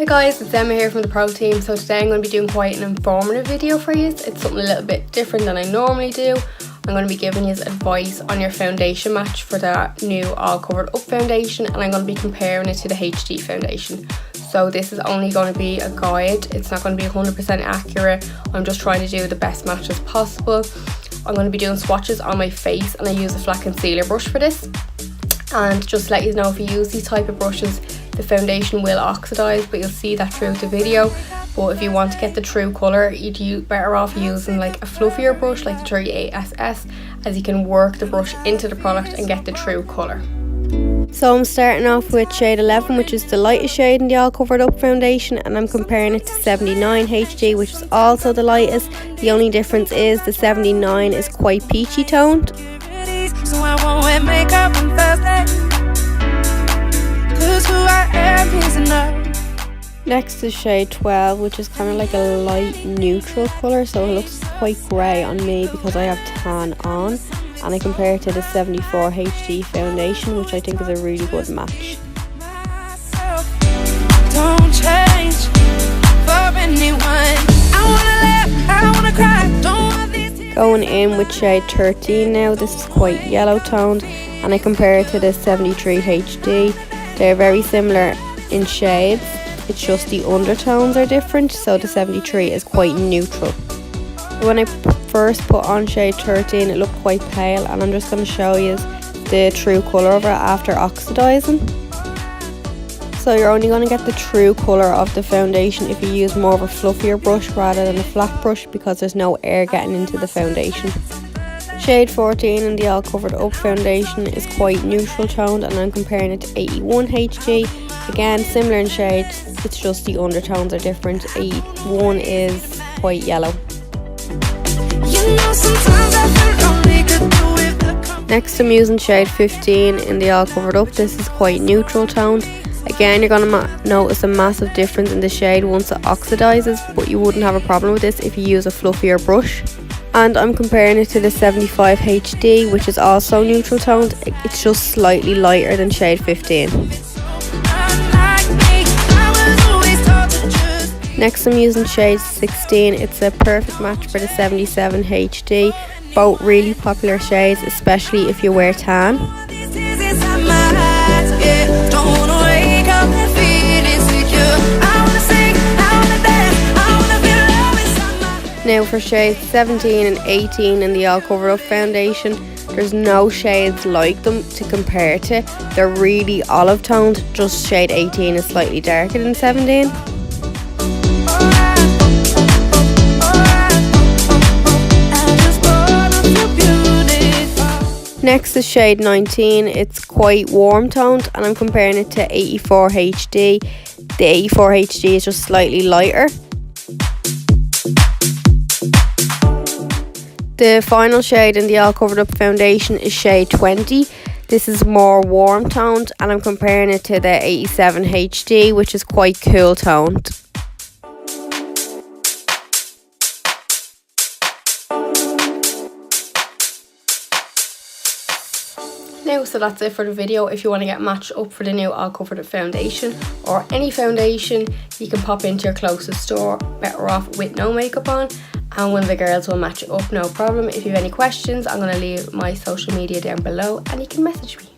Hi guys, it's Emma here from the Pro Team. So today I'm going to be doing quite an informative video for you. It's something a little bit different than I normally do. I'm going to be giving you advice on your foundation match for the new All Covered Up foundation, and I'm going to be comparing it to the HD foundation. So this is only going to be a guide. It's not going to be 100% accurate. I'm just trying to do the best match as possible. I'm going to be doing swatches on my face, and I use a flat concealer brush for this. And just to let you know, if you use these type of brushes, the foundation will oxidize, but you'll see that throughout the video. But if you want to get the true colour, you'd better off using like a fluffier brush like the 38SS, as you can work the brush into the product and get the true colour. So I'm starting off with shade 11, which is the lightest shade in the All Covered Up foundation, and I'm comparing it to 79 HD, which is also the lightest. The only difference is the 79 is quite peachy toned. So I won't wear makeup on Thursday. Next is shade 12, which is kind of like a light neutral colour, so it looks quite grey on me because I have tan on, and I compare it to the 74 HD foundation, which I think is a really good match. Don't change for anyone. I wanna laugh, I wanna cry, don't want these tears. Going in with shade 13 now. This is quite yellow toned, and I compare it to the 73 HD. They're very similar in shades, it's just the undertones are different, so the 73 is quite neutral. When I first put on shade 13, it looked quite pale, and I'm just going to show you the true colour of it after oxidising. So you're only going to get the true colour of the foundation if you use more of a fluffier brush rather than a flat brush, because there's no air getting into the foundation. Shade 14 in the All Covered Up foundation is quite neutral toned, and I'm comparing it to 81 HD. Again, similar in shades, it's just the undertones are different. 81 is quite yellow. Next I'm using shade 15 in the All Covered Up. This is quite neutral toned. Again, you're going to notice a massive difference in the shade once it oxidizes, but you wouldn't have a problem with this if you use a fluffier brush. And I'm comparing it to the 75 HD, which is also neutral toned. It's just slightly lighter than shade 15. Next I'm using shade 16. It's a perfect match for the 77 HD. Both really popular shades, especially if you wear tan. Now for shades 17 and 18 in the All Covered Up foundation, there's no shades like them to compare to. They're really olive toned, just shade 18 is slightly darker than 17. Next is shade 19. It's quite warm toned, and I'm comparing it to 84 HD. The 84 HD is just slightly lighter. The final shade in the All Covered Up foundation is shade 20. This is more warm toned, and I'm comparing it to the 87 HD, which is quite cool toned. Now, so that's it for the video. If you want to get matched up for the new All Covered Up foundation, or any foundation, you can pop into your closest store, better off with no makeup on, and one of the girls will match it up, no problem. If you have any questions, I'm going to leave my social media down below and you can message me.